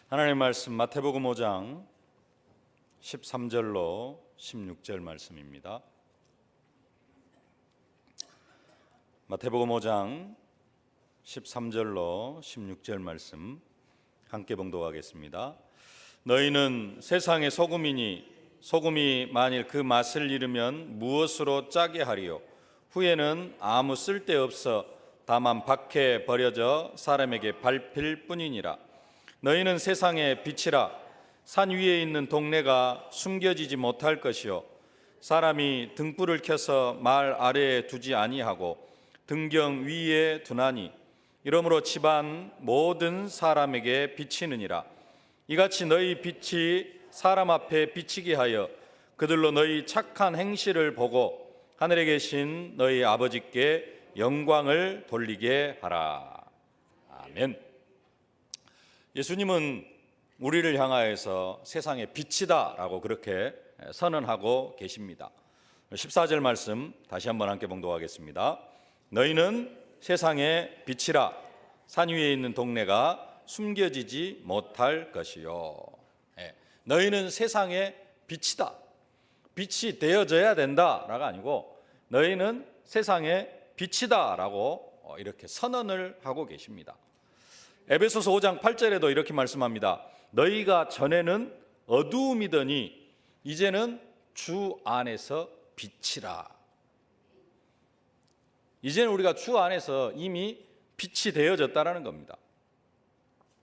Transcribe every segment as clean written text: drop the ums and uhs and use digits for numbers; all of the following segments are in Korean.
하나님의 말씀 마태복음 5장 13절로 16절 말씀입니다. 마태복음 5장 13절로 16절 말씀 함께 봉독하겠습니다. 너희는 세상의 소금이니 소금이 만일 그 맛을 잃으면 무엇으로 짜게 하리요? 후에는 아무 쓸데없어 다만 밖에 버려져 사람에게 밟힐 뿐이니라. 너희는 세상의 빛이라. 산 위에 있는 동네가 숨겨지지 못할 것이요 사람이 등불을 켜서 말 아래에 두지 아니하고 등경 위에 두나니 이러므로 집안 모든 사람에게 비치느니라. 이같이 너희 빛이 사람 앞에 비치게 하여 그들로 너희 착한 행실을 보고 하늘에 계신 너희 아버지께 영광을 돌리게 하라. 아멘. 예수님은 우리를 향하여서 세상의 빛이다 라고 그렇게 선언하고 계십니다. 14절 말씀 다시 한번 함께 봉독하겠습니다. 너희는 세상의 빛이라. 산 위에 있는 동네가 숨겨지지 못할 것이요. 너희는 세상의 빛이다. 빛이 되어져야 된다라가 아니고 너희는 세상의 빛이다 라고 이렇게 선언을 하고 계십니다. 에베소서 5장 8절에도 이렇게 말씀합니다. 너희가 전에는 어두움이더니 이제는 주 안에서 빛이라. 이제는 우리가 주 안에서 이미 빛이 되어졌다라는 겁니다.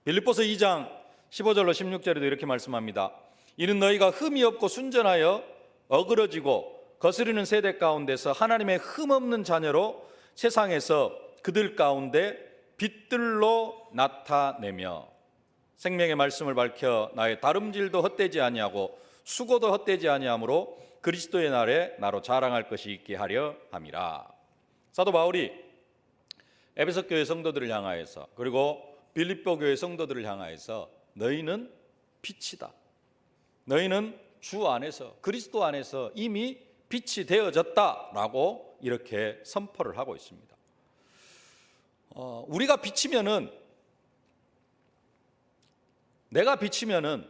빌립보서 2장 15절로 16절에도 이렇게 말씀합니다. 이는 너희가 흠이 없고 순전하여 어그러지고 거스르는 세대 가운데서 하나님의 흠없는 자녀로 세상에서 그들 가운데 빛들로 나타내며 생명의 말씀을 밝혀 나의 다름질도 헛되지 아니하고 수고도 헛되지 아니하므로 그리스도의 날에 나로 자랑할 것이 있게 하려 함이라. 사도 바울이 에베소 교회 성도들을 향하여서 그리고 빌립보 교회 성도들을 향하여서 너희는 빛이다. 너희는 주 안에서 그리스도 안에서 이미 빛이 되어졌다라고 이렇게 선포를 하고 있습니다. 우리가 비치면은 내가 비치면은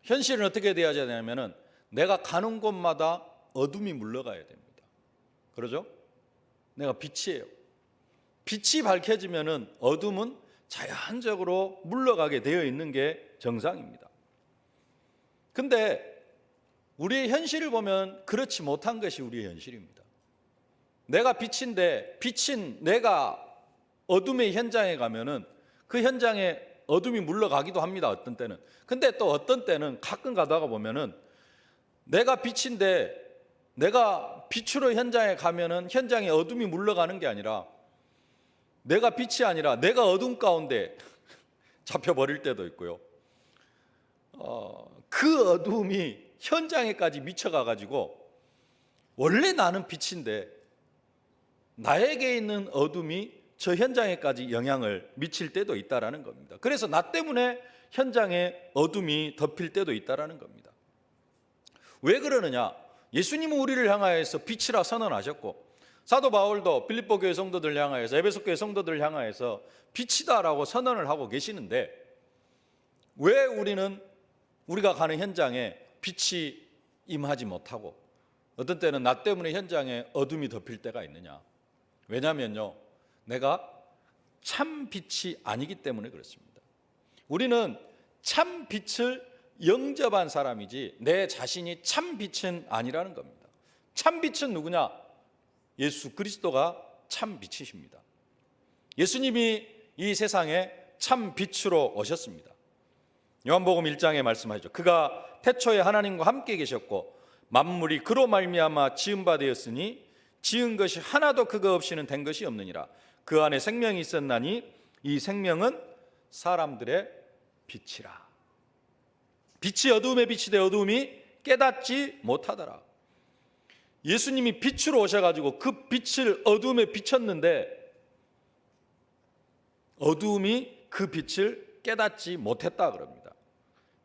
현실은 어떻게 돼야 되냐면은 내가 가는 곳마다 어둠이 물러가야 됩니다. 그러죠? 내가 빛이에요. 빛이 밝혀지면은 어둠은 자연적으로 물러가게 되어 있는 게 정상입니다. 근데 우리의 현실을 보면 그렇지 못한 것이 우리의 현실입니다. 내가 빛인데 비친 내가 어둠의 현장에 가면은 그 현장에 어둠이 물러가기도 합니다. 어떤 때는. 근데 또 어떤 때는 가끔 가다가 보면은 내가 빛인데 내가 빛으로 현장에 가면은 현장에 어둠이 물러가는 게 아니라 내가 빛이 아니라 내가 어둠 가운데 잡혀버릴 때도 있고요. 그 어둠이 현장에까지 미쳐가가지고 원래 나는 빛인데 나에게 있는 어둠이 저 현장에까지 영향을 미칠 때도 있다라는 겁니다. 그래서 나 때문에 현장에 어둠이 덮일 때도 있다라는 겁니다. 왜 그러느냐? 예수님은 우리를 향하여서 빛이라 선언하셨고 사도 바울도 빌립보 교회 성도들 향하여서 에베소 교회 성도들 향하여서 빛이다라고 선언을 하고 계시는데 왜 우리는 우리가 가는 현장에 빛이 임하지 못하고 어떤 때는 나 때문에 현장에 어둠이 덮일 때가 있느냐? 왜냐면요, 내가 참 빛이 아니기 때문에 그렇습니다. 우리는 참 빛을 영접한 사람이지 내 자신이 참 빛은 아니라는 겁니다. 참 빛은 누구냐? 예수 그리스도가 참 빛이십니다. 예수님이 이 세상에 참 빛으로 오셨습니다. 요한복음 1장에 말씀하죠. 그가 태초에 하나님과 함께 계셨고 만물이 그로 말미암아 지은 바 되었으니 지은 것이 하나도 그거 없이는 된 것이 없느니라. 그 안에 생명이 있었나니 이 생명은 사람들의 빛이라. 빛이 어두움에 빛이 되 어두움이 깨닫지 못하더라. 예수님이 빛으로 오셔가지고 그 빛을 어두움에 비쳤는데 어두움이 그 빛을 깨닫지 못했다 그럽니다.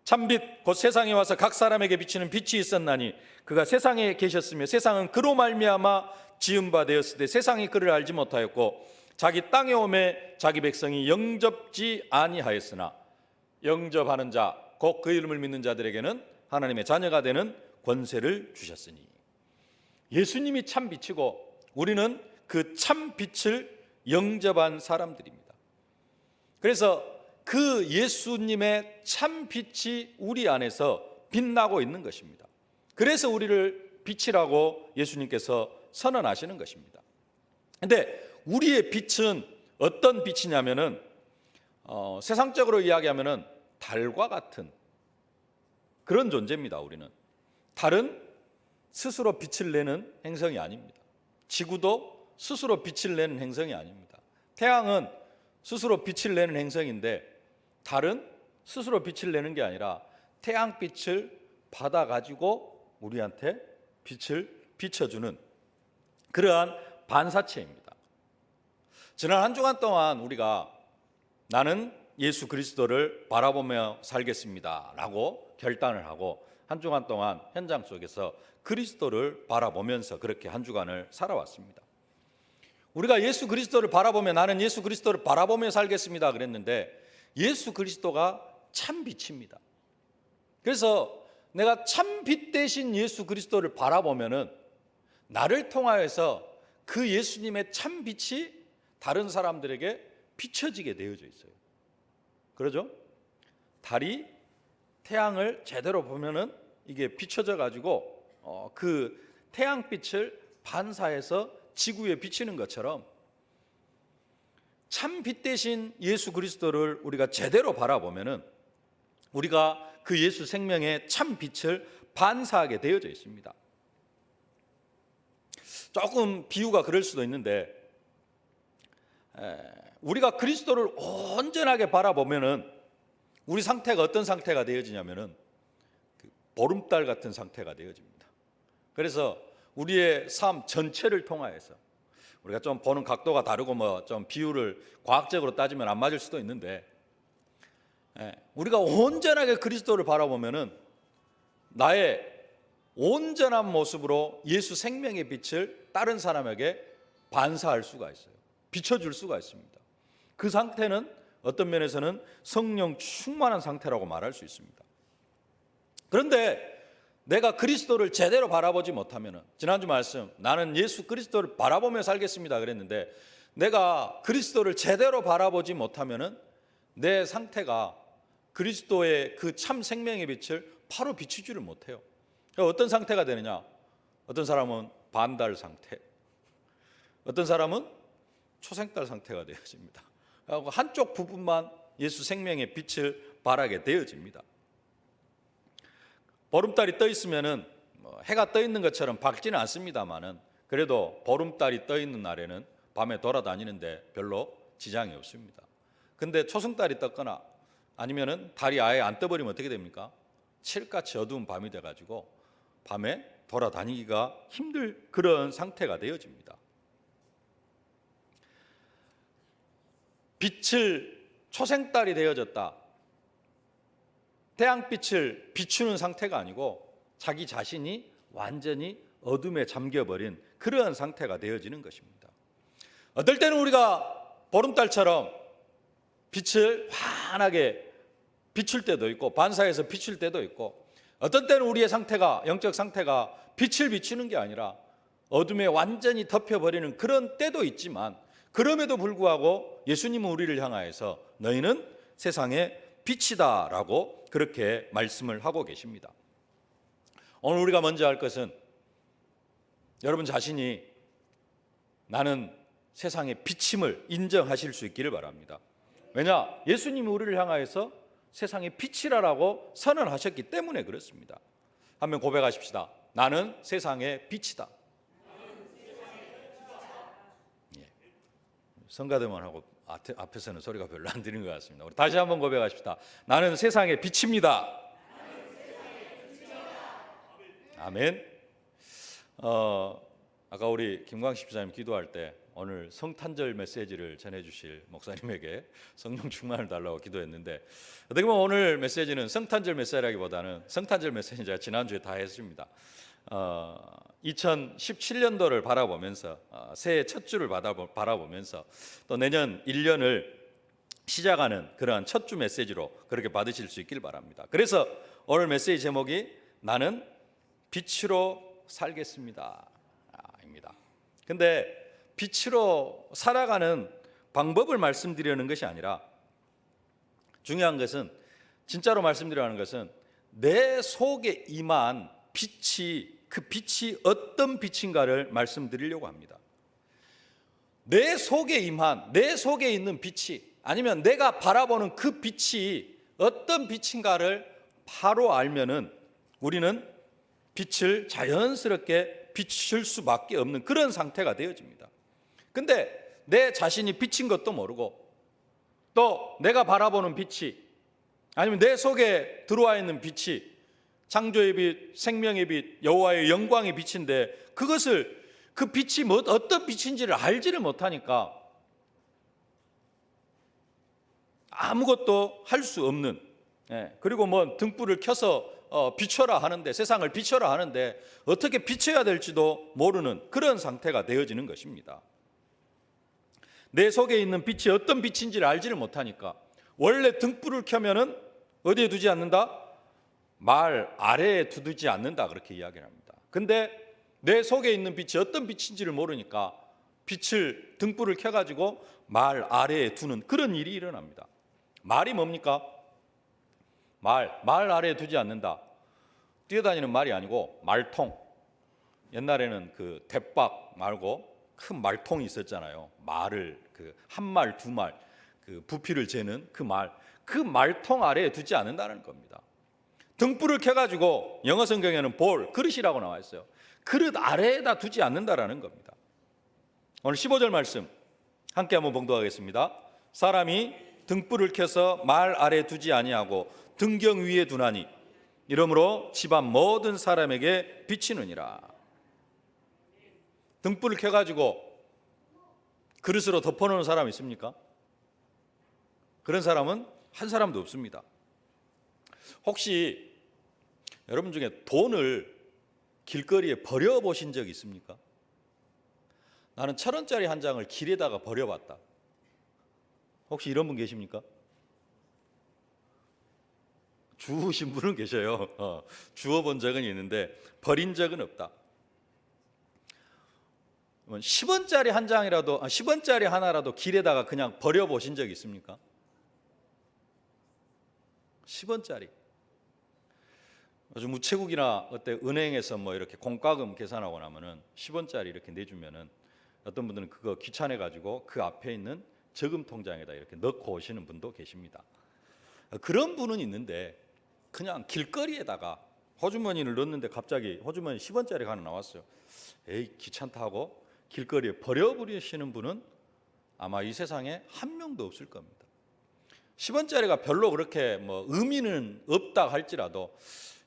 참빛 곧 세상에 와서 각 사람에게 비치는 빛이 있었나니 그가 세상에 계셨으며 세상은 그로 말미암아 지은 바 되었을 때 세상이 그를 알지 못하였고 자기 땅에 오매 자기 백성이 영접지 아니하였으나 영접하는 자, 곧 그 이름을 믿는 자들에게는 하나님의 자녀가 되는 권세를 주셨으니. 예수님이 참 빛이고 우리는 그 참 빛을 영접한 사람들입니다. 그래서 그 예수님의 참 빛이 우리 안에서 빛나고 있는 것입니다. 그래서 우리를 빛이라고 예수님께서 선언하시는 것입니다. 그런데 우리의 빛은 어떤 빛이냐면은 세상적으로 이야기하면은 달과 같은 그런 존재입니다. 우리는 달은 스스로 빛을 내는 행성이 아닙니다. 지구도 스스로 빛을 내는 행성이 아닙니다. 태양은 스스로 빛을 내는 행성인데 달은 스스로 빛을 내는 게 아니라 태양빛을 받아가지고 우리한테 빛을 비춰주는 그러한 반사체입니다. 지난 한 주간 동안 우리가 나는 예수 그리스도를 바라보며 살겠습니다 라고 결단을 하고 한 주간 동안 현장 속에서 그리스도를 바라보면서 그렇게 한 주간을 살아왔습니다. 우리가 예수 그리스도를 바라보며 나는 예수 그리스도를 바라보며 살겠습니다 그랬는데 예수 그리스도가 참 빛입니다. 그래서 내가 참 빛 대신 예수 그리스도를 바라보면은 나를 통하여서 그 예수님의 참 빛이 다른 사람들에게 비춰지게 되어져 있어요. 그러죠? 달이 태양을 제대로 보면은 이게 비춰져 가지고 그 태양빛을 반사해서 지구에 비치는 것처럼 참 빛 대신 예수 그리스도를 우리가 제대로 바라보면은 우리가 그 예수 생명의 참 빛을 반사하게 되어져 있습니다. 조금 비유가 그럴 수도 있는데 우리가 그리스도를 온전하게 바라보면은 우리 상태가 어떤 상태가 되어지냐면은 보름달 같은 상태가 되어집니다. 그래서 우리의 삶 전체를 통하여서 우리가 좀 보는 각도가 다르고 뭐 좀 비유를 과학적으로 따지면 안 맞을 수도 있는데 우리가 온전하게 그리스도를 바라보면은 나의 온전한 모습으로 예수 생명의 빛을 다른 사람에게 반사할 수가 있어요. 비춰줄 수가 있습니다. 그 상태는 어떤 면에서는 성령 충만한 상태라고 말할 수 있습니다. 그런데 내가 그리스도를 제대로 바라보지 못하면은 지난주 말씀 나는 예수 그리스도를 바라보며 살겠습니다 그랬는데 내가 그리스도를 제대로 바라보지 못하면은 내 상태가 그리스도의 그 참 생명의 빛을 바로 비추지를 못해요. 어떤 상태가 되느냐? 어떤 사람은 반달 상태, 어떤 사람은 초생달 상태가 되어집니다. 한쪽 부분만 예수 생명의 빛을 발하게 되어집니다. 보름달이 떠 있으면은 해가 떠 있는 것처럼 밝지는 않습니다만은 그래도 보름달이 떠 있는 날에는 밤에 돌아다니는데 별로 지장이 없습니다. 근데 초승달이 떴거나 아니면은 달이 아예 안 떠버리면 어떻게 됩니까? 칠같이 어두운 밤이 돼가지고 밤에 돌아다니기가 힘들 그런 상태가 되어집니다. 빛을 초생달이 되어졌다. 태양빛을 비추는 상태가 아니고 자기 자신이 완전히 어둠에 잠겨버린 그러한 상태가 되어지는 것입니다. 어떨 때는 우리가 보름달처럼 빛을 환하게 비출 때도 있고 반사해서 비출 때도 있고 어떤 때는 우리의 상태가 영적 상태가 빛을 비추는 게 아니라 어둠에 완전히 덮여버리는 그런 때도 있지만 그럼에도 불구하고 예수님은 우리를 향하여서 너희는 세상의 빛이다라고 그렇게 말씀을 하고 계십니다. 오늘 우리가 먼저 할 것은 여러분 자신이 나는 세상의 빛임을 인정하실 수 있기를 바랍니다. 왜냐? 예수님이 우리를 향하여서 세상의 빛이라고 선언하셨기 때문에 그렇습니다. 한번 고백하십시다. 나는 세상의 빛이다. 예. 성가대만 하고 앞에서는 소리가 별로 안 들리는 것 같습니다. 우리 다시 한번 고백하십시다. 나는 세상의 빛입니다. 아멘. 아까 우리 김광식 집사님 기도할 때 오늘 성탄절 메시지를 전해주실 목사님에게 성령 충만을 달라고 기도했는데 어떻게 보면 오늘 메시지는 성탄절 메시지라기보다는 성탄절 메시지는 제가 지난주에 다 했습니다. 2017년도를 바라보면서 새해 첫 주를 바라보면서 또 내년 1년을 시작하는 그러한 첫 주 메시지로 그렇게 받으실 수 있길 바랍니다. 그래서 오늘 메시지 제목이 나는 빛으로 살겠습니다 입니다. 근데 빛으로 살아가는 방법을 말씀드리는 것이 아니라 중요한 것은, 진짜로 말씀드리는 것은 내 속에 임한 빛이, 그 빛이 어떤 빛인가를 말씀드리려고 합니다. 내 속에 임한, 내 속에 있는 빛이, 아니면 내가 바라보는 그 빛이 어떤 빛인가를 바로 알면은 우리는 빛을 자연스럽게 비출 수밖에 없는 그런 상태가 되어집니다. 근데 내 자신이 빛인 것도 모르고, 또 내가 바라보는 빛이, 아니면 내 속에 들어와 있는 빛이 창조의 빛, 생명의 빛, 여호와의 영광의 빛인데, 그것을, 그 빛이 어떤 빛인지를 알지를 못하니까 아무것도 할 수 없는, 그리고 뭐 등불을 켜서 비춰라 하는데, 세상을 비춰라 하는데 어떻게 비춰야 될지도 모르는 그런 상태가 되어지는 것입니다. 내 속에 있는 빛이 어떤 빛인지를 알지를 못하니까, 원래 등불을 켜면은 어디에 두지 않는다? 말 아래에 두지 않는다, 그렇게 이야기를 합니다. 근데 내 속에 있는 빛이 어떤 빛인지를 모르니까 빛을, 등불을 켜가지고 말 아래에 두는 그런 일이 일어납니다. 말이 뭡니까? 말 아래에 두지 않는다. 뛰어다니는 말이 아니고 말통. 옛날에는 그 대박 말고 큰 말통이 있었잖아요. 말을 그 한 말, 두 말, 그 부피를 재는 그 말통 아래에 두지 않는다는 겁니다. 등불을 켜가지고 영어 성경에는 볼, 그릇이라고 나와 있어요. 그릇 아래에다 두지 않는다라는 겁니다. 오늘 15절 말씀 함께 한번 봉독하겠습니다. 사람이 등불을 켜서 말 아래에 두지 아니하고 등경 위에 두나니 이러므로 집안 모든 사람에게 비치느니라. 등불을 켜가지고 그릇으로 덮어놓는 사람 있습니까? 그런 사람은 한 사람도 없습니다. 혹시 여러분 중에 돈을 길거리에 버려보신 적 있습니까? 나는 1,000원짜리 한 장을 길에다가 버려봤다. 혹시 이런 분 계십니까? 주우신 분은 계셔요. 주워본 적은 있는데 버린 적은 없다. 10원짜리 한 장이라도, 10원짜리 하나라도 길에다가 그냥 버려보신 적 있습니까? 10원짜리. 요즘 우체국이나 어때 은행에서 뭐 이렇게 공과금 계산하고 나면은 10원짜리 이렇게 내주면은 어떤 분들은 그거 귀찮아 가지고 그 앞에 있는 저금 통장에다 이렇게 넣고 오시는 분도 계십니다. 그런 분은 있는데 그냥 길거리에다가 호주머니를 넣는데 갑자기 호주머니 10원짜리가 하나 나왔어요. 에이, 귀찮다 하고 길거리에 버려버리시는 분은 아마 이 세상에 한 명도 없을 겁니다. 10원짜리가 별로 그렇게 뭐 의미는 없다 할지라도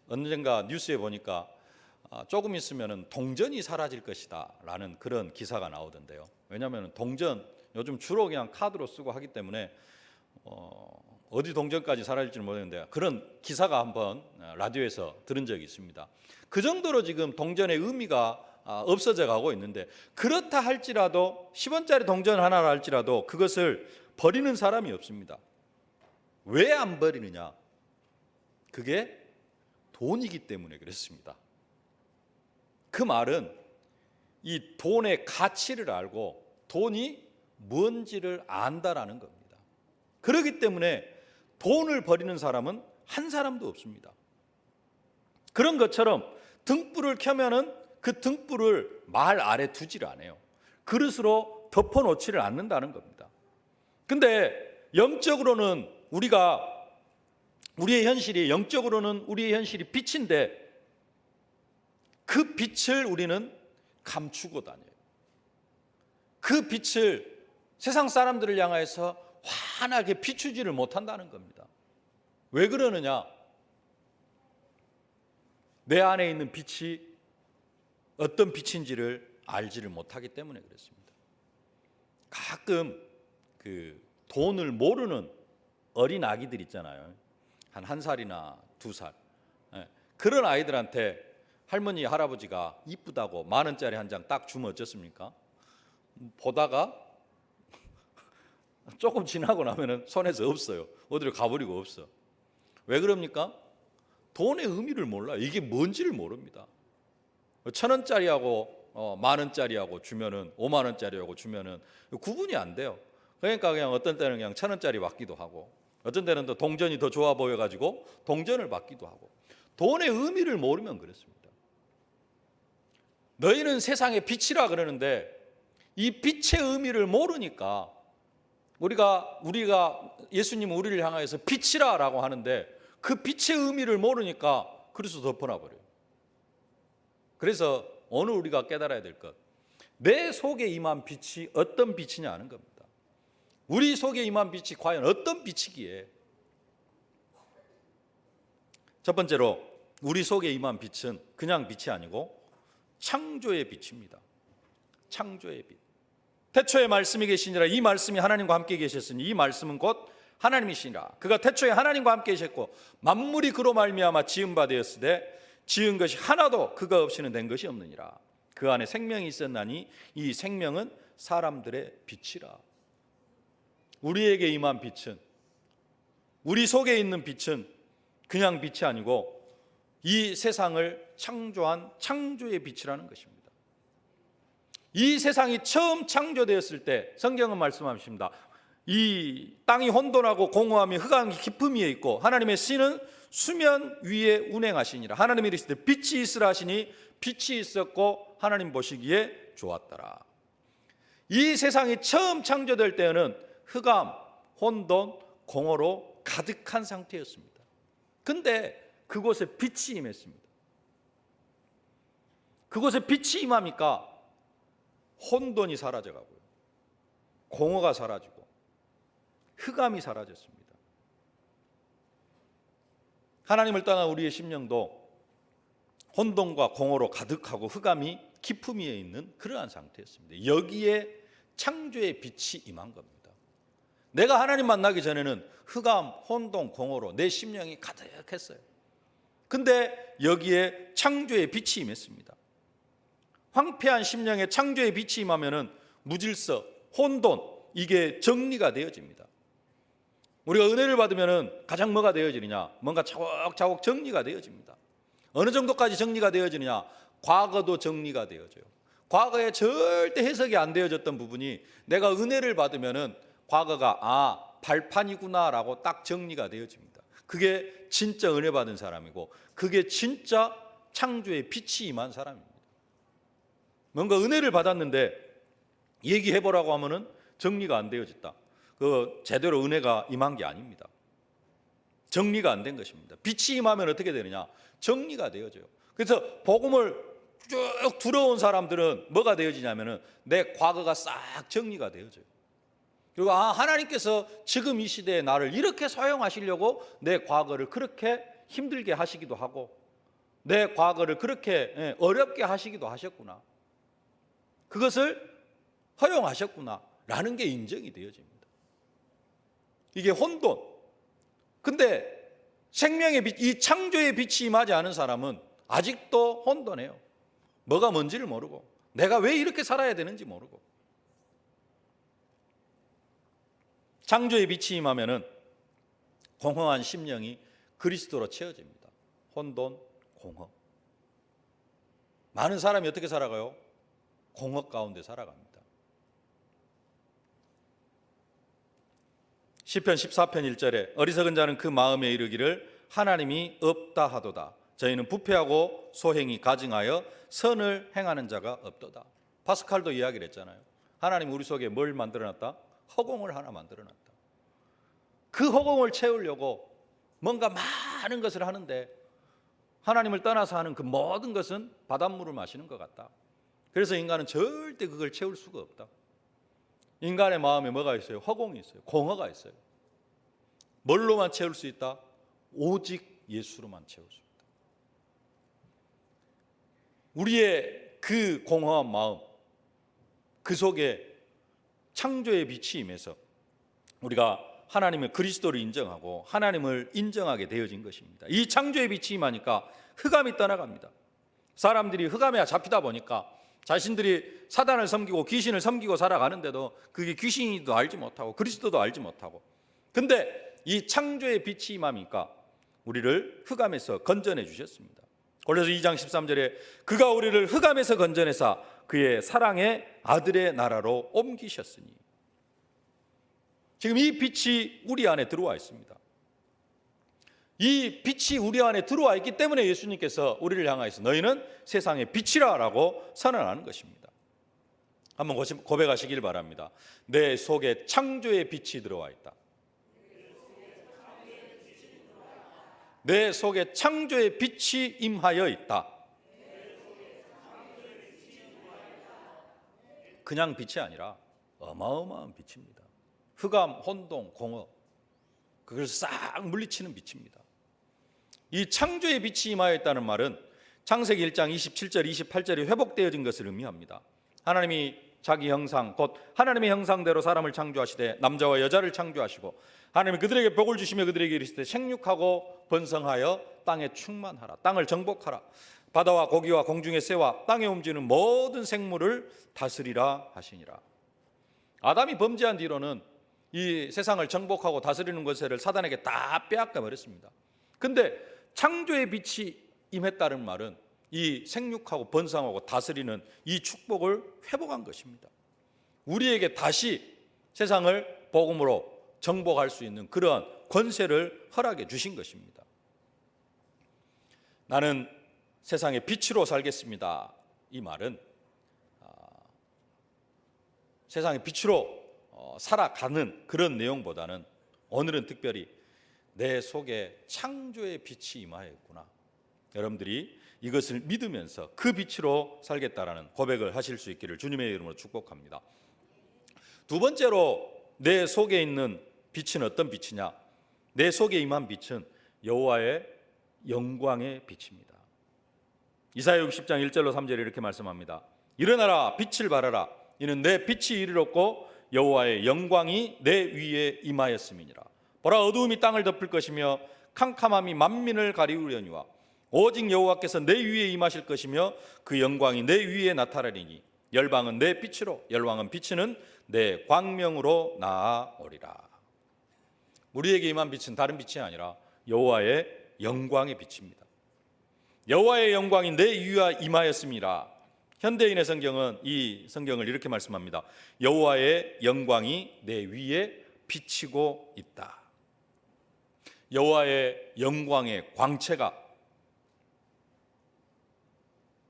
언젠가 뉴스에 보니까 조금 있으면 동전이 사라질 것이다 라는 그런 기사가 나오던데요. 왜냐하면 동전 요즘 주로 그냥 카드로 쓰고 하기 때문에 어디 동전까지 사라질지는 모르겠는데 그런 기사가 한번 라디오에서 들은 적이 있습니다. 그 정도로 지금 동전의 의미가 없어져 가고 있는데, 그렇다 할지라도 10원짜리 동전 하나를 할지라도 그것을 버리는 사람이 없습니다. 왜 안 버리느냐? 그게 돈이기 때문에 그렇습니다. 그 말은 이 돈의 가치를 알고 돈이 뭔지를 안다라는 겁니다. 그렇기 때문에 돈을 버리는 사람은 한 사람도 없습니다. 그런 것처럼 등불을 켜면은 그 등불을 말 아래 두지를 않아요. 그릇으로 덮어놓지를 않는다는 겁니다. 근데 영적으로는 우리의 현실이, 영적으로는 우리의 현실이 빛인데 그 빛을 우리는 감추고 다녀요. 그 빛을 세상 사람들을 향해서 환하게 비추지를 못한다는 겁니다. 왜 그러느냐? 내 안에 있는 빛이 어떤 빛인지를 알지를 못하기 때문에 그렇습니다. 가끔 그 돈을 모르는 어린 아기들 있잖아요. 한 살이나 2살. 그런 아이들한테 할머니, 할아버지가 이쁘다고 10,000원짜리 한 장 딱 주면 어쩌습니까? 보다가 조금 지나고 나면은 손에서 없어요. 어디로 가버리고 없어. 왜 그럽니까? 돈의 의미를 몰라요. 이게 뭔지를 모릅니다. 1,000원짜리하고 10,000원짜리하고 주면은 50,000원짜리하고 주면은 구분이 안 돼요. 그러니까 그냥 어떤 때는 그냥 1,000원짜리 받기도 하고, 어떤 때는 또 동전이 더 좋아 보여가지고 동전을 받기도 하고. 돈의 의미를 모르면 그렇습니다. 너희는 세상의 빛이라 그러는데 이 빛의 의미를 모르니까 우리가 예수님은 우리를 향하여서 빛이라라고 하는데 그 빛의 의미를 모르니까 그래서 덮어놔 버려요. 그래서 오늘 우리가 깨달아야 될 것, 내 속에 임한 빛이 어떤 빛이냐 하는 겁니다. 우리 속에 임한 빛이 과연 어떤 빛이기에? 첫 번째로 우리 속에 임한 빛은 그냥 빛이 아니고 창조의 빛입니다. 창조의 빛. 태초에 말씀이 계시니라. 이 말씀이 하나님과 함께 계셨으니 이 말씀은 곧 하나님이시니라. 그가 태초에 하나님과 함께 계셨고 만물이 그로 말미암아 지은 바 되었으되 지은 것이 하나도 그가 없이는 된 것이 없느니라. 그 안에 생명이 있었나니 이 생명은 사람들의 빛이라. 우리에게 임한 빛은, 우리 속에 있는 빛은 그냥 빛이 아니고 이 세상을 창조한 창조의 빛이라는 것입니다. 이 세상이 처음 창조되었을 때 성경은 말씀하십니다. 이 땅이 혼돈하고 공허함이 흑암이 깊음 위에 있고 하나님의 신은 수면 위에 운행하시니라. 하나님이 이르시되 빛이 있으라 하시니 빛이 있었고 하나님 보시기에 좋았더라. 이 세상이 처음 창조될 때에는 흑암, 혼돈, 공허로 가득한 상태였습니다. 근데 그곳에 빛이 임했습니다. 그곳에 빛이 임하니까 혼돈이 사라져가고요, 공허가 사라지고 흑암이 사라졌습니다. 하나님을 떠난 우리의 심령도 혼돈과 공허로 가득하고 흑암이 깊음 위에 있는 그러한 상태였습니다. 여기에 창조의 빛이 임한 겁니다. 내가 하나님 만나기 전에는 흑암, 혼돈, 공허로 내 심령이 가득했어요. 근데 여기에 창조의 빛이 임했습니다. 황폐한 심령에 창조의 빛이 임하면은 무질서, 혼돈, 이게 정리가 되어집니다. 우리가 은혜를 받으면은 가장 뭐가 되어지느냐? 뭔가 차곡차곡 정리가 되어집니다. 어느 정도까지 정리가 되어지느냐? 과거도 정리가 되어져요. 과거에 절대 해석이 안 되어졌던 부분이 내가 은혜를 받으면은 과거가 발판이구나라고 딱 정리가 되어집니다. 그게 진짜 은혜 받은 사람이고 그게 진짜 창조의 빛이 임한 사람입니다. 뭔가 은혜를 받았는데 얘기해보라고 하면은 정리가 안 되어졌다. 제대로 은혜가 임한 게 아닙니다. 정리가 안 된 것입니다. 빛이 임하면 어떻게 되느냐? 정리가 되어져요. 그래서 복음을 쭉 들어온 사람들은 뭐가 되어지냐면은 내 과거가 싹 정리가 되어져요. 그리고 하나님께서 지금 이 시대에 나를 이렇게 사용하시려고 내 과거를 그렇게 힘들게 하시기도 하고 내 과거를 그렇게 어렵게 하시기도 하셨구나. 그것을 허용하셨구나 라는 게 인정이 되어집니다. 이게 혼돈. 근데 생명의 빛, 이 창조의 빛이 임하지 않은 사람은 아직도 혼돈해요. 뭐가 뭔지를 모르고 내가 왜 이렇게 살아야 되는지 모르고. 창조의 빛이 임하면은 공허한 심령이 그리스도로 채워집니다. 혼돈, 공허. 많은 사람이 어떻게 살아가요? 공허 가운데 살아갑니다. 시편 14편 1절에 어리석은 자는 그 마음에 이르기를 하나님이 없다 하도다. 저희는 부패하고 소행이 가증하여 선을 행하는 자가 없도다. 파스칼도 이야기를 했잖아요. 하나님 우리 속에 뭘 만들어놨다? 허공을 하나 만들어놨다. 그 허공을 채우려고 뭔가 많은 것을 하는데 하나님을 떠나서 하는 그 모든 것은 바닷물을 마시는 것 같다. 그래서 인간은 절대 그걸 채울 수가 없다. 인간의 마음에 뭐가 있어요? 허공이 있어요. 공허가 있어요. 뭘로만 채울 수 있다? 오직 예수로만 채울 수 있다. 우리의 그 공허한 마음, 그 속에 창조의 빛이 임해서 우리가 하나님의 그리스도를 인정하고 하나님을 인정하게 되어진 것입니다. 이 창조의 빛이 임하니까 흑암이 떠나갑니다. 사람들이 흑암에 잡히다 보니까 자신들이 사단을 섬기고 귀신을 섬기고 살아가는데도 그게 귀신이도 알지 못하고 그리스도도 알지 못하고, 근데 이 창조의 빛이 임하니까 우리를 흑암에서 건져내 주셨습니다. 골로새 2장 13절에 그가 우리를 흑암에서 건져내사 그의 사랑의 아들의 나라로 옮기셨으니, 지금 이 빛이 우리 안에 들어와 있습니다. 이 빛이 우리 안에 들어와 있기 때문에 예수님께서 우리를 향하여서 너희는 세상의 빛이라 라고 선언하는 것입니다. 한번 고백하시길 바랍니다. 내 속에 창조의 빛이 들어와 있다. 내 속에 창조의 빛이 임하여 있다. 그냥 빛이 아니라 어마어마한 빛입니다. 흑암, 혼동, 공허, 그걸 싹 물리치는 빛입니다. 이 창조의 빛이 임하여 있다는 말은 창세기 1장 27절 28절이 회복되어진 것을 의미합니다. 하나님이 자기 형상 곧 하나님의 형상대로 사람을 창조하시되 남자와 여자를 창조하시고 하나님이 그들에게 복을 주시며 그들에게 이르시되 생육하고 번성하여 땅에 충만하라, 땅을 정복하라, 바다와 고기와 공중의 새와 땅에 움직이는 모든 생물을 다스리라 하시니라. 아담이 범죄한 뒤로는 이 세상을 정복하고 다스리는 것을 사단에게 다 빼앗겨 버렸습니다. 근데 창조의 빛이 임했다는 말은 이 생육하고 번성하고 다스리는 이 축복을 회복한 것입니다. 우리에게 다시 세상을 복음으로 정복할 수 있는 그러한 권세를 허락해 주신 것입니다. 나는 세상의 빛으로 살겠습니다. 이 말은 세상의 빛으로 살아가는 그런 내용보다는 오늘은 특별히 내 속에 창조의 빛이 임하였구나, 여러분들이 이것을 믿으면서 그 빛으로 살겠다라는 고백을 하실 수 있기를 주님의 이름으로 축복합니다. 두 번째로 내 속에 있는 빛은 어떤 빛이냐? 내 속에 임한 빛은 여호와의 영광의 빛입니다. 이사야 60장 1절로 3절에 이렇게 말씀합니다. 일어나라, 빛을 발하라. 이는 내 빛이 이르렀고 여호와의 영광이 내 위에 임하였음이니라. 보라, 어두움이 땅을 덮을 것이며 캄캄함이 만민을 가리우려니와 오직 여호와께서 내 위에 임하실 것이며 그 영광이 내 위에 나타나리니 열방은 내 빛으로 열왕은 비치는 내 광명으로 나아오리라. 우리에게 임한 빛은 다른 빛이 아니라 여호와의 영광의 빛입니다. 여호와의 영광이 내 위에 임하였음이라. 현대인의 성경은 이 성경을 이렇게 말씀합니다. 여호와의 영광이 내 위에 비치고 있다. 여호와의 영광의 광채가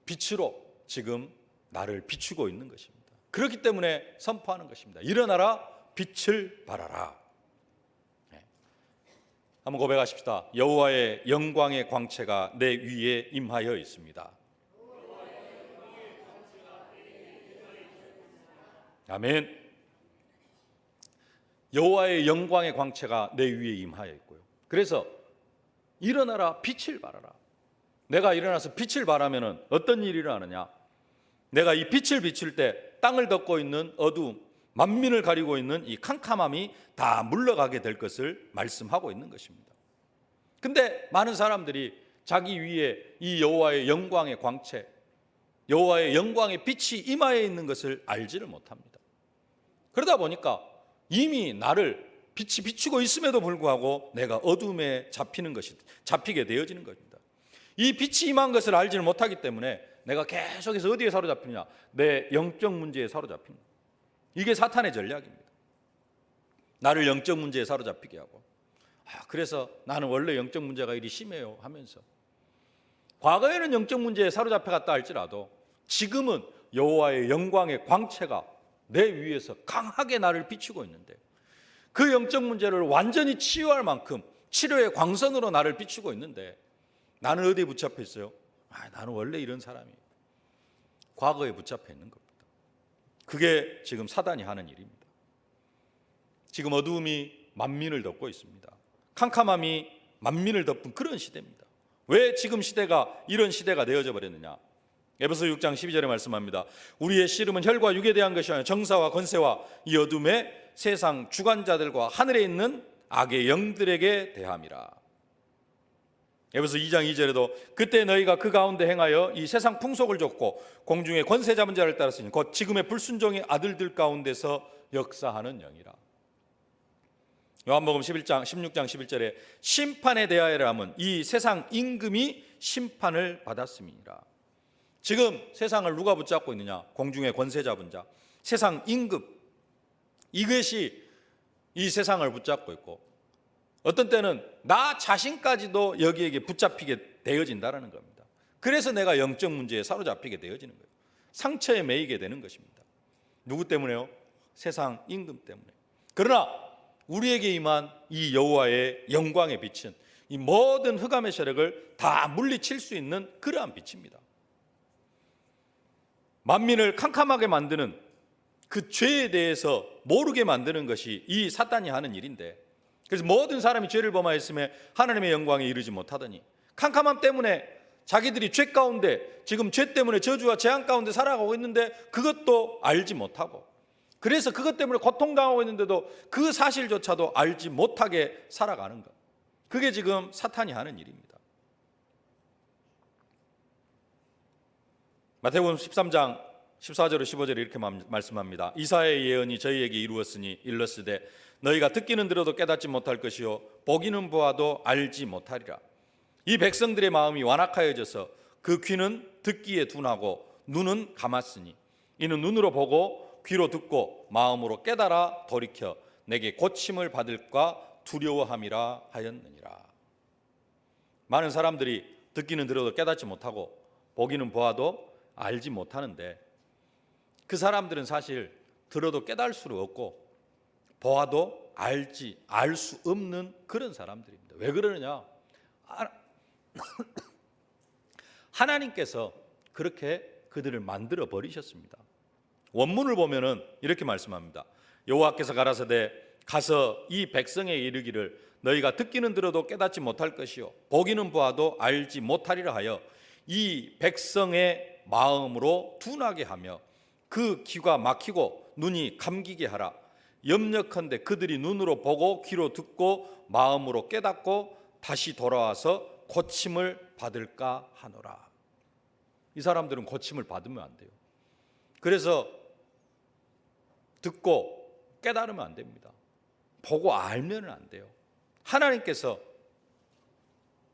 빛으로 지금 나를 비추고 있는 것입니다. 그렇기 때문에 선포하는 것입니다. 일어나라, 빛을 발하라. 한번 고백하십시다. 여호와의 영광의 광채가 내 위에 임하여 있습니다. 아멘. 여호와의 영광의 광채가 내 위에 임하여 있고요. 그래서 일어나라, 빛을 발하라. 내가 일어나서 빛을 발하면 어떤 일이 일어나느냐? 내가 이 빛을 비출 때 땅을 덮고 있는 어두움, 만민을 가리고 있는 이 캄캄함이 다 물러가게 될 것을 말씀하고 있는 것입니다. 근데 많은 사람들이 자기 위에 이 여호와의 영광의 광채, 여호와의 영광의 빛이 임하여 있는 것을 알지를 못합니다. 그러다 보니까 이미 나를 빛이 비추고 있음에도 불구하고 내가 어둠에 잡히게 되어지는 겁니다. 이 빛이 임한 것을 알지를 못하기 때문에 내가 계속해서 어디에 사로잡히냐? 내 영적 문제에 사로잡힙니다. 이게 사탄의 전략입니다. 나를 영적 문제에 사로잡히게 하고, 그래서 나는 원래 영적 문제가 이리 심해요 하면서, 과거에는 영적 문제에 사로잡혀갔다 할지라도 지금은 여호와의 영광의 광채가 내 위에서 강하게 나를 비추고 있는데, 그 영적 문제를 완전히 치유할 만큼 치료의 광선으로 나를 비추고 있는데 나는 어디에 붙잡혀 있어요? 나는 원래 이런 사람이에요. 과거에 붙잡혀 있는 겁니다. 그게 지금 사단이 하는 일입니다. 지금 어두움이 만민을 덮고 있습니다. 캄캄함이 만민을 덮은 그런 시대입니다. 왜 지금 시대가 이런 시대가 되어져 버렸느냐? 에베소 6장 12절에 말씀합니다. 우리의 씨름은 혈과 육에 대한 것이 아니라 정사와 권세와 이 어둠의 세상 주관자들과 하늘에 있는 악의 영들에게 대함이라. 에베소 2장 2절에도 그때 너희가 그 가운데 행하여 이 세상 풍속을 줬고 공중의 권세 잡은 자를 따랐으니 곧 지금의 불순종의 아들들 가운데서 역사하는 영이라. 요한복음 16장 11절에 심판에 대하여라 함은 이 세상 임금이 심판을 받았음이니라. 지금 세상을 누가 붙잡고 있느냐? 공중의 권세 잡은 자, 세상 임금, 이것이 이 세상을 붙잡고 있고 어떤 때는 나 자신까지도 여기에게 붙잡히게 되어진다는 겁니다. 그래서 내가 영적 문제에 사로잡히게 되어지는 거예요. 상처에 매이게 되는 것입니다. 누구 때문에요? 세상 임금 때문에. 그러나 우리에게 임한 이 여호와의 영광의 빛은 이 모든 흑암의 세력을 다 물리칠 수 있는 그러한 빛입니다. 만민을 캄캄하게 만드는 그 죄에 대해서 모르게 만드는 것이 이 사탄이 하는 일인데, 그래서 모든 사람이 죄를 범하였음에 하나님의 영광에 이르지 못하더니 캄캄함 때문에 자기들이 죄 가운데 지금 죄 때문에 저주와 재앙 가운데 살아가고 있는데 그것도 알지 못하고, 그래서 그것 때문에 고통당하고 있는데도 그 사실조차도 알지 못하게 살아가는 것, 그게 지금 사탄이 하는 일입니다. 마태복음 13장 14절로 15절에 이렇게 말씀합니다. 이사야의 예언이 저희에게 이루었으니 일렀으되 너희가 듣기는 들어도 깨닫지 못할 것이요 보기는 보아도 알지 못하리라. 이 백성들의 마음이 완악하여져서 그 귀는 듣기에 둔하고 눈은 감았으니 이는 눈으로 보고 귀로 듣고 마음으로 깨달아 돌이켜 내게 고침을 받을까 두려워함이라 하였느니라. 많은 사람들이 듣기는 들어도 깨닫지 못하고 보기는 보아도 알지 못하는데, 그 사람들은 사실 들어도 깨달을 수 없고 보아도 알 수 없는 그런 사람들입니다. 왜 그러느냐? 하나님께서 그렇게 그들을 만들어 버리셨습니다. 원문을 보면은 이렇게 말씀합니다. 여호와께서 가라사대 가서 이 백성에 이르기를 너희가 듣기는 들어도 깨닫지 못할 것이요 보기는 보아도 알지 못하리라 하여 이 백성의 마음으로 둔하게 하며 그 귀가 막히고 눈이 감기게 하라. 염려컨대 그들이 눈으로 보고 귀로 듣고 마음으로 깨닫고 다시 돌아와서 고침을 받을까 하노라. 이 사람들은 고침을 받으면 안 돼요. 그래서 듣고 깨달으면 안 됩니다. 보고 알면 안 돼요. 하나님께서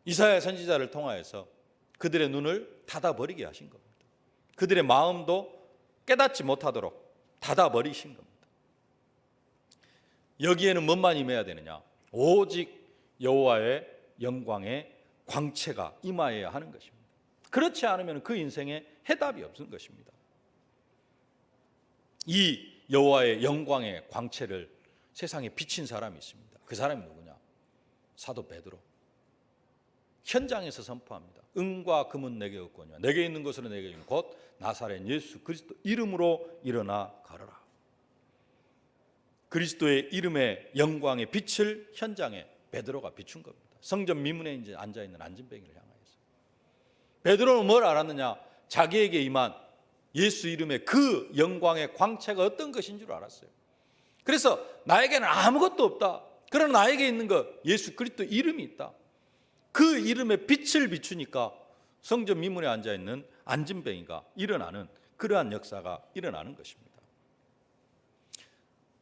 이사야 선지자를 통하여서 그들의 눈을 닫아버리게 하신 겁니다. 그들의 마음도 깨닫지 못하도록 닫아버리신 겁니다. 여기에는 뭔만 임해야 되느냐? 오직 여호와의 영광의 광채가 임하여야 하는 것입니다. 그렇지 않으면 그 인생에 해답이 없는 것입니다. 이 여호와의 영광의 광채를 세상에 비친 사람이 있습니다. 그 사람이 누구냐? 사도 베드로. 현장에서 선포합니다. 은과 금은 내게 없거니와 내게 있는 것으로 내게 있는 곧 나사렛 예수 그리스도 이름으로 일어나 걸어라. 그리스도의 이름의 영광의 빛을 현장에 베드로가 비춘 겁니다. 성전 미문에 이제 앉아 있는 안진뱅이를 향하여서. 베드로는 뭘 알았느냐? 자기에게 임한 예수 이름의 그 영광의 광채가 어떤 것인 줄 알았어요. 그래서 나에게는 아무것도 없다. 그러나 나에게 있는 것 예수 그리스도 이름이 있다. 그 이름의 빛을 비추니까 성전 미문에 앉아 있는 안진뱅이가 일어나는 그러한 역사가 일어나는 것입니다.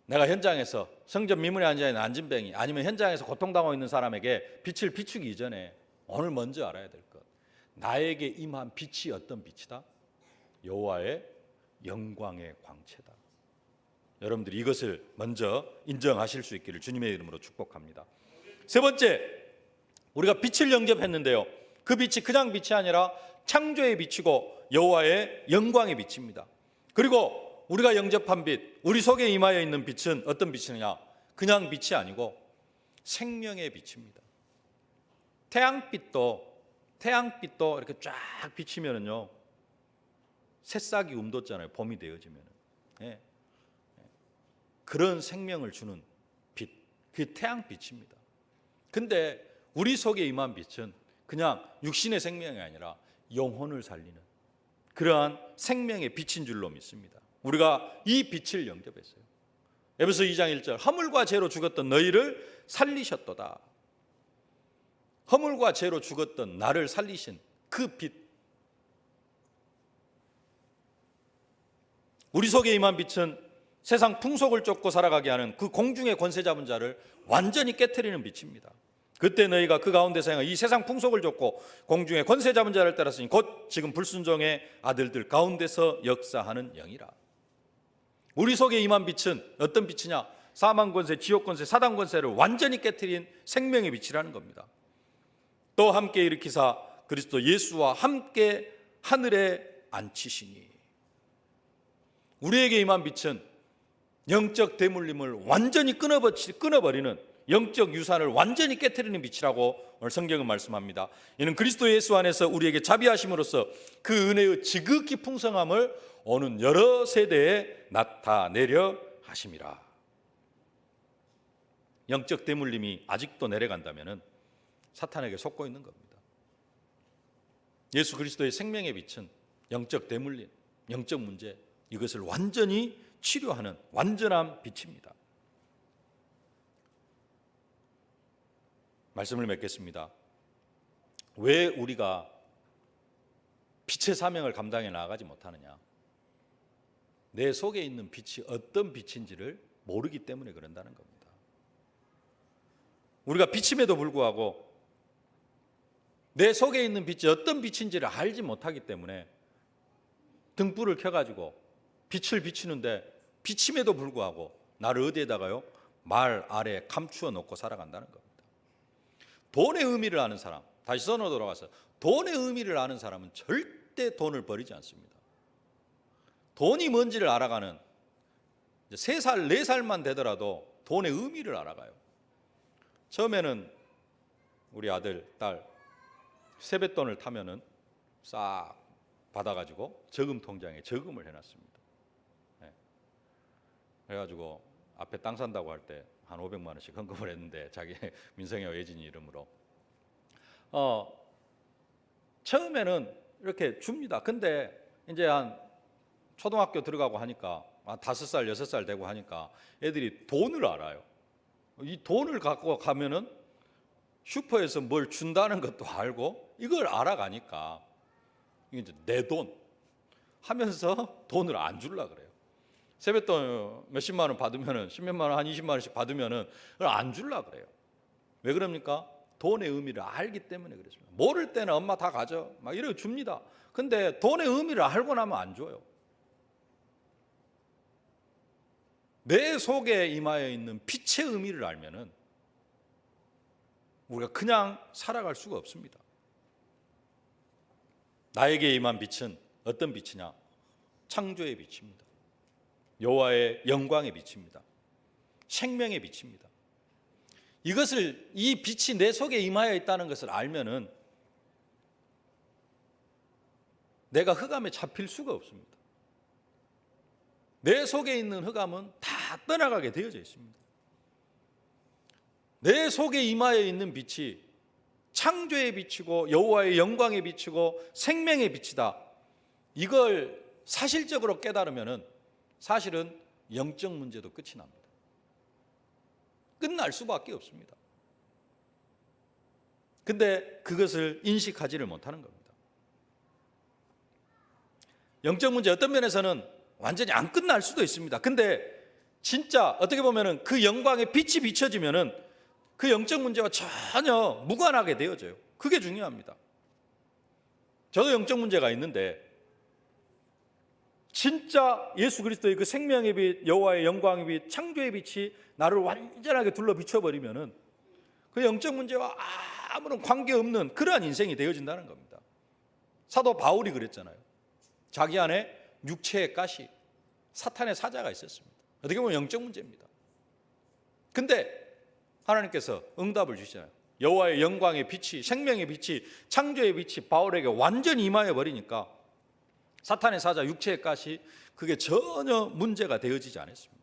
내가 현장에서 성전 미문에 앉아 있는 안진뱅이 아니면 현장에서 고통당하고 있는 사람에게 빛을 비추기 이전에 오늘 먼저 알아야 될 것, 나에게 임한 빛이 어떤 빛이다? 여호와의 영광의 광채다. 여러분들이 이것을 먼저 인정하실 수 있기를 주님의 이름으로 축복합니다. 세 번째, 우리가 빛을 영접했는데요, 그 빛이 그냥 빛이 아니라 창조의 빛이고 여호와의 영광의 빛입니다. 그리고 우리가 영접한 빛, 우리 속에 임하여 있는 빛은 어떤 빛이냐? 그냥 빛이 아니고 생명의 빛입니다. 태양빛도 이렇게 쫙 비치면은요, 새싹이 움돋잖아요. 봄이 되어지면은. 예. 그런 생명을 주는 빛, 그게 태양빛입니다. 근데 우리 속에 임한 빛은 그냥 육신의 생명이 아니라 영혼을 살리는 그러한 생명의 빛인 줄로 믿습니다. 우리가 이 빛을 영접했어요. 에베소 2장 1절, 허물과 죄로 죽었던 너희를 살리셨도다. 허물과 죄로 죽었던 나를 살리신 그 빛, 우리 속에 임한 빛은 세상 풍속을 쫓고 살아가게 하는 그 공중의 권세 잡은 자를 완전히 깨트리는 빛입니다. 그때 너희가 그 가운데서 행한 이 세상 풍속을 쫓고 공중의 권세 잡은 자를 따랐으니 곧 지금 불순종의 아들들 가운데서 역사하는 영이라. 우리 속에 임한 빛은 어떤 빛이냐? 사망 권세, 지옥 권세, 사단 권세를 완전히 깨트린 생명의 빛이라는 겁니다. 또 함께 일으키사 그리스도 예수와 함께 하늘에 앉히시니. 우리에게 임한 빛은 영적 대물림을 완전히 끊어버리는 영적 유산을 완전히 깨트리는 빛이라고 오늘 성경은 말씀합니다. 이는 그리스도 예수 안에서 우리에게 자비하심으로써 그 은혜의 지극히 풍성함을 오는 여러 세대에 나타내려 하심이라. 영적 대물림이 아직도 내려간다면 사탄에게 속고 있는 겁니다. 예수 그리스도의 생명의 빛은 영적 대물림, 영적 문제, 이것을 완전히 치료하는 완전한 빛입니다. 말씀을 맺겠습니다. 왜 우리가 빛의 사명을 감당해 나가지 못하느냐? 내 속에 있는 빛이 어떤 빛인지를 모르기 때문에 그런다는 겁니다. 우리가 빛임에도 불구하고 내 속에 있는 빛이 어떤 빛인지를 알지 못하기 때문에 등불을 켜가지고 빛을 비추는데 빛임에도 불구하고 나를 어디에다가요? 말 아래 감추어 놓고 살아간다는 겁니다. 돈의 의미를 아는 사람, 다시 선으로 돌아가서 돈의 의미를 아는 사람은 절대 돈을 버리지 않습니다. 돈이 뭔지를 알아가는 3살, 4살만 되더라도 돈의 의미를 알아가요. 처음에는 우리 아들, 딸 세뱃돈을 타면은 싹 받아가지고 저금 통장에 저금을 해놨습니다. 네. 그래가지고 앞에 땅 산다고 할 때 한 500만 원씩 헌금을 했는데 자기 민성이와 예진이 이름으로 처음에는 이렇게 줍니다. 근데 이제 한 초등학교 들어가고 하니까 5살, 6살 되고 하니까 애들이 돈을 알아요. 이 돈을 갖고 가면은 슈퍼에서 뭘 준다는 것도 알고 이걸 알아가니까 이제 내 돈 하면서 돈을 안 줄라 그래요. 세뱃돈 몇십만 원 받으면은 10몇만 원, 한 20만 원씩 받으면은 그걸 안 줄라 그래요. 왜 그럽니까? 돈의 의미를 알기 때문에 그렇습니다. 모를 때는 엄마 다 가져 막 이러고 줍니다. 근데 돈의 의미를 알고 나면 안 줘요. 내 속에 임하여 있는 빛의 의미를 알면은 우리가 그냥 살아갈 수가 없습니다. 나에게 임한 빛은 어떤 빛이냐? 창조의 빛입니다. 여호와의 영광의 빛입니다. 생명의 빛입니다. 이 빛이 내 속에 임하여 있다는 것을 알면은 내가 흑암에 잡힐 수가 없습니다. 내 속에 있는 흑암은 다 떠나가게 되어져 있습니다. 내 속에 임하여 있는 빛이 창조의 빛이고 여호와의 영광의 빛이고 생명의 빛이다. 이걸 사실적으로 깨달으면은 사실은 영적 문제도 끝이 납니다. 끝날 수밖에 없습니다. 근데 그것을 인식하지를 못하는 겁니다. 영적 문제 어떤 면에서는 완전히 안 끝날 수도 있습니다. 근데 진짜 어떻게 보면은 그 영광의 빛이 비춰지면은 그 영적 문제와 전혀 무관하게 되어져요. 그게 중요합니다. 저도 영적 문제가 있는데 진짜 예수 그리스도의 그 생명의 빛, 여호와의 영광의 빛, 창조의 빛이 나를 완전하게 둘러 비춰버리면은 그 영적 문제와 아무런 관계없는 그러한 인생이 되어진다는 겁니다. 사도 바울이 그랬잖아요. 자기 안에 육체의 가시, 사탄의 사자가 있었습니다. 어떻게 보면 영적 문제입니다. 근데 하나님께서 응답을 주시잖아요. 여호와의 영광의 빛이, 생명의 빛이, 창조의 빛이 바울에게 완전히 임하여 버리니까 사탄의 사자, 육체의 가시, 그게 전혀 문제가 되어지지 않았습니다.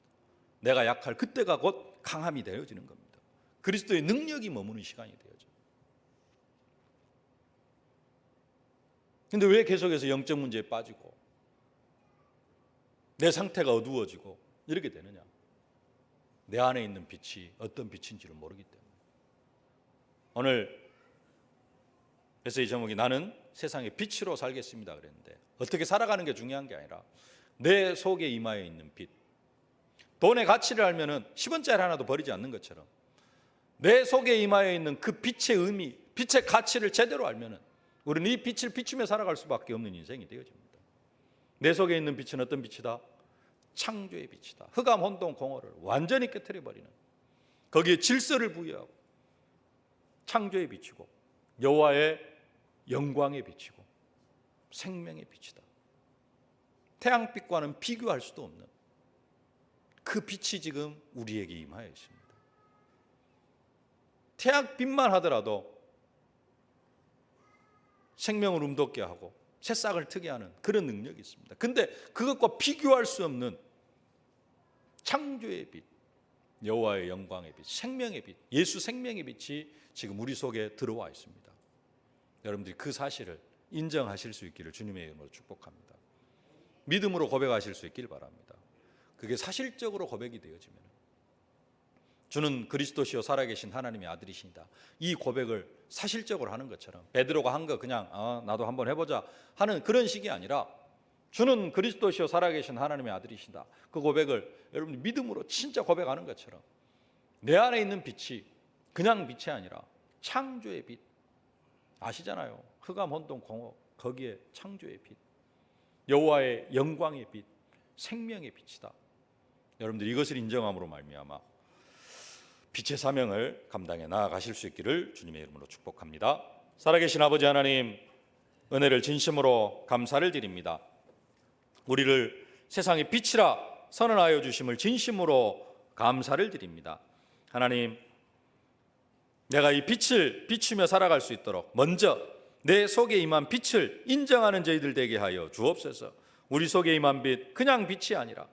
내가 약할 그때가 곧 강함이 되어지는 겁니다. 그리스도의 능력이 머무는 시간이 되어져요. 근데 왜 계속해서 영적 문제에 빠지고 내 상태가 어두워지고 이렇게 되느냐? 내 안에 있는 빛이 어떤 빛인지를 모르기 때문에. 오늘 그래서 이 제목이 나는 세상의 빛으로 살겠습니다 그랬는데, 어떻게 살아가는 게 중요한 게 아니라 내 속에 임하여 있는 빛. 돈의 가치를 알면은 10원짜리 하나도 버리지 않는 것처럼 내 속에 임하여 있는 그 빛의 의미, 빛의 가치를 제대로 알면은 우리는 이 빛을 비추며 살아갈 수밖에 없는 인생이 되어집니다. 내 속에 있는 빛은 어떤 빛이다? 창조의 빛이다. 흑암, 혼돈, 공허를 완전히 깨트려 버리는, 거기에 질서를 부여하고 창조의 빛이고 여호와의 영광의 빛이고 생명의 빛이다. 태양빛과는 비교할 수도 없는 그 빛이 지금 우리에게 임하여 있습니다. 태양빛만 하더라도 생명을 움돋게 하고 새싹을 트게 하는 그런 능력이 있습니다. 근데 그것과 비교할 수 없는 창조의 빛, 여호와의 영광의 빛, 생명의 빛, 예수 생명의 빛이 지금 우리 속에 들어와 있습니다. 여러분들이 그 사실을 인정하실 수 있기를 주님의 이름으로 축복합니다. 믿음으로 고백하실 수 있길 바랍니다. 그게 사실적으로 고백이 되어지면 주는 그리스도시요 살아계신 하나님의 아들이십니다, 이 고백을 사실적으로 하는 것처럼 베드로가 한 거 그냥 나도 한번 해보자 하는 그런 식이 아니라 주는 그리스도시요 살아계신 하나님의 아들이시다, 그 고백을 여러분 믿음으로 진짜 고백하는 것처럼 내 안에 있는 빛이 그냥 빛이 아니라 창조의 빛, 아시잖아요. 흑암, 혼돈, 공허, 거기에 창조의 빛, 여호와의 영광의 빛, 생명의 빛이다. 여러분들 이것을 인정함으로 말미암아 빛의 사명을 감당해 나아가실 수 있기를 주님의 이름으로 축복합니다. 살아계신 아버지 하나님, 은혜를 진심으로 감사를 드립니다. 우리를 세상의 빛이라 선언하여 주심을 진심으로 감사를 드립니다. 하나님, 내가 이 빛을 비추며 살아갈 수 있도록 먼저 내 속에 임한 빛을 인정하는 저희들 되게 하여 주옵소서. 우리 속에 임한 빛, 그냥 빛이 아니라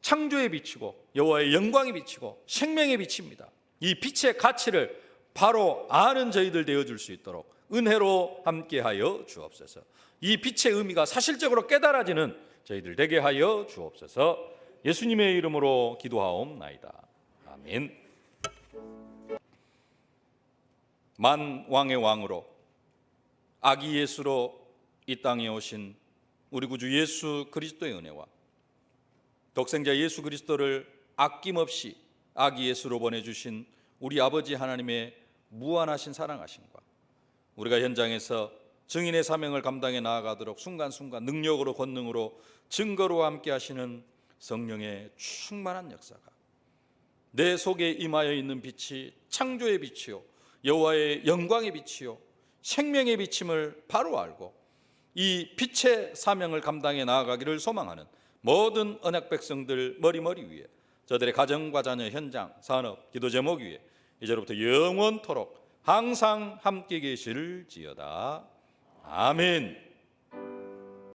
창조의 빛이고 여호와의 영광의 빛이고 생명의 빛입니다. 이 빛의 가치를 바로 아는 저희들 되어줄 수 있도록 은혜로 함께하여 주옵소서. 이 빛의 의미가 사실적으로 깨달아지는 저희들 되게 하여 주옵소서. 예수님의 이름으로 기도하옵나이다. 아멘. 만왕의 왕으로 아기 예수로 이 땅에 오신 우리 구주 예수 그리스도의 은혜와 독생자 예수 그리스도를 아낌없이 아기 예수로 보내주신 우리 아버지 하나님의 무한하신 사랑하심과 우리가 현장에서 증인의 사명을 감당해 나아가도록 순간순간 능력으로 권능으로 증거로 함께 하시는 성령의 충만한 역사가 내 속에 임하여 있는 빛이 창조의 빛이요 여호와의 영광의 빛이요 생명의 빛임을 바로 알고 이 빛의 사명을 감당해 나아가기를 소망하는 모든 언약 백성들 머리머리 위에 저들의 가정과 자녀, 현장, 산업, 기도 제목 위에 이제로부터 영원토록 항상 함께 계실지어다. 아멘.